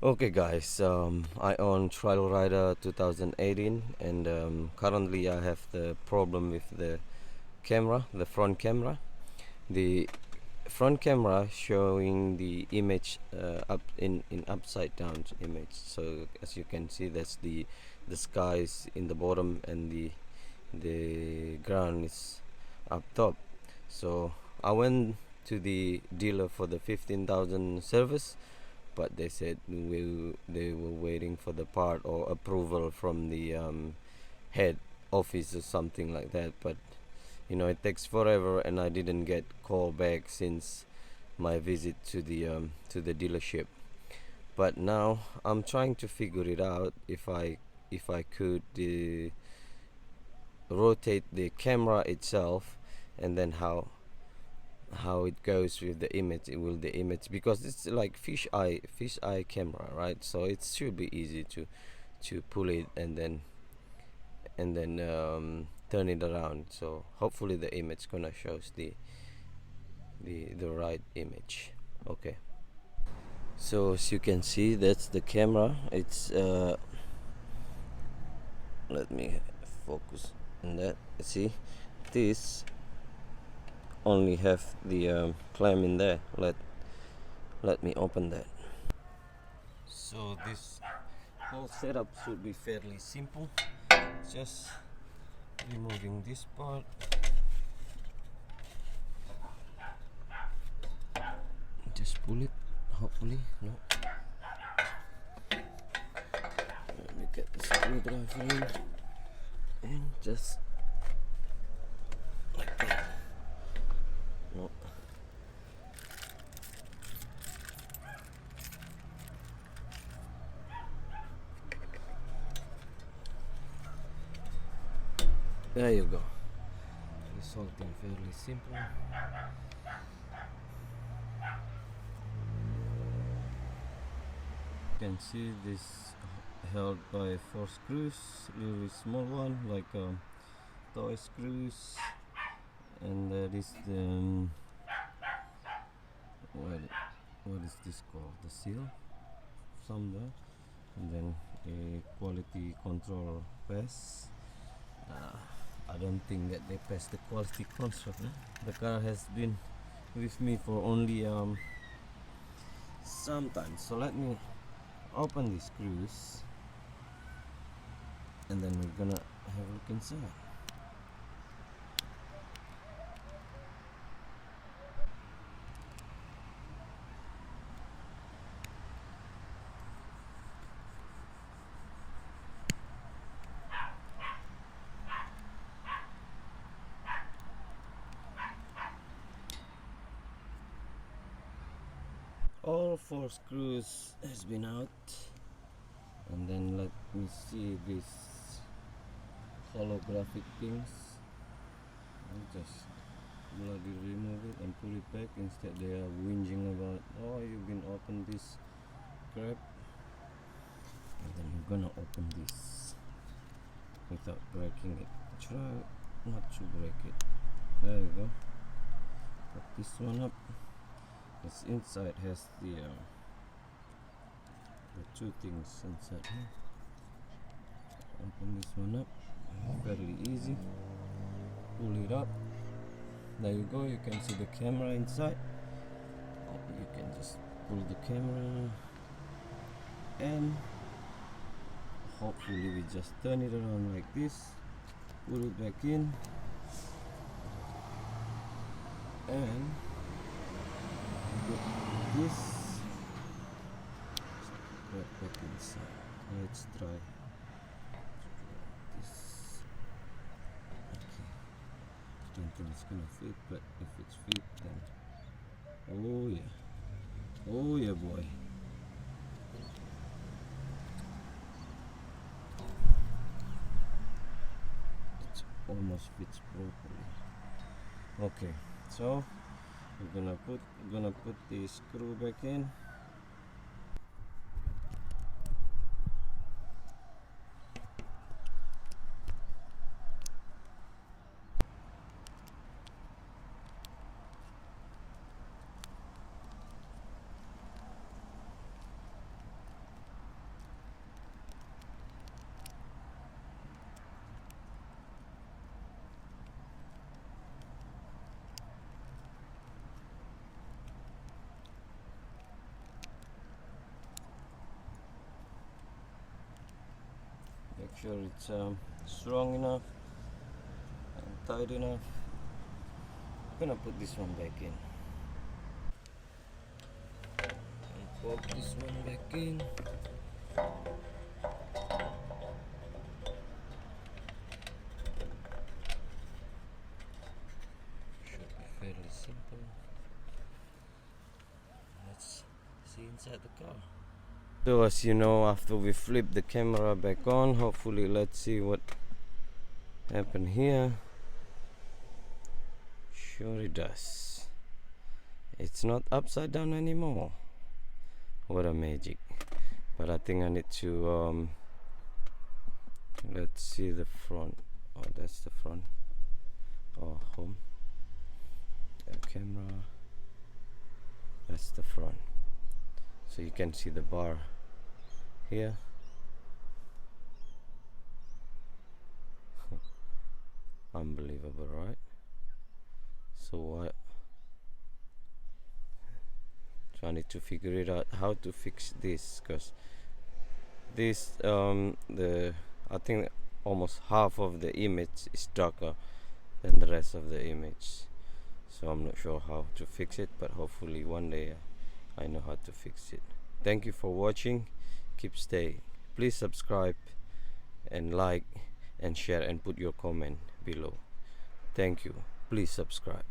Okay guys, I own Trial Rider 2018 and currently I have the problem with the camera, the front camera. The front camera showing the image up in upside down image. So as you can see, that's the skies in the bottom and the ground is up top. So I went to the dealer for the 15,000 service, but they said they were waiting for the part or approval from the head office or something like that. But it takes forever, and I didn't get call back since my visit to the dealership. But now I'm trying to figure it out if I could rotate the camera itself, and then how it goes with the image. It will the image, because it's like fish eye camera, right? So it should be easy to pull it and then turn it around. So hopefully the image gonna shows the right image. Okay, so as you can see, that's the camera. It's let me focus on that. See, this only have the clamp in there. Let me open that. So this whole setup should be fairly simple. Just removing this part, just pull it. Hopefully, no. Let me get the screwdriver in and just like that. No. There you go. This whole thing fairly simple. You can see this held by 4 screws, really small one, like toy screws, and that is the what, what is this called? The seal, somewhere, and then a quality control pass. I don't think that they pass the quality control. The car has been with me for only sometimes. So let me open these screws, and then we're gonna have a look inside. All 4 screws has been out, and then let me see these holographic things. I'll just bloody remove it and pull it back. Instead they are whinging about, oh, you've been open this crap. And then we're gonna open this without breaking it. Try not to break it. There you go. Put this one up. This inside has the 2 things inside here. Open this one up. Fairly easy. Pull it up. There you go. You can see the camera inside. You can just pull the camera, and hopefully we just turn it around like this. Pull it back in, and put this back inside. Let's try this. Okay, don't think it's gonna fit, but if it's fit, then oh yeah boy. It almost fits properly. Okay, so we're gonna put the screw back in. sure it's strong enough and tight enough. I'm gonna put this one back in and pop this one back in. Should be fairly simple. Let's see inside the car. So as you know, after we flip the camera back on, hopefully let's see what happened here. Sure it does. It's not upside down anymore. What a magic. But I think I need to let's see the front. Oh, that's the front. Oh, home. The camera. That's the front. So you can see the bar here. Unbelievable, right? So I need to figure it out how to fix this, because this I think almost half of the image is darker than the rest of the image. So I'm not sure how to fix it, but hopefully one day I know how to fix it. Thank you for watching. Keep staying. Please subscribe and like and share and put your comment below. Thank you. Please subscribe.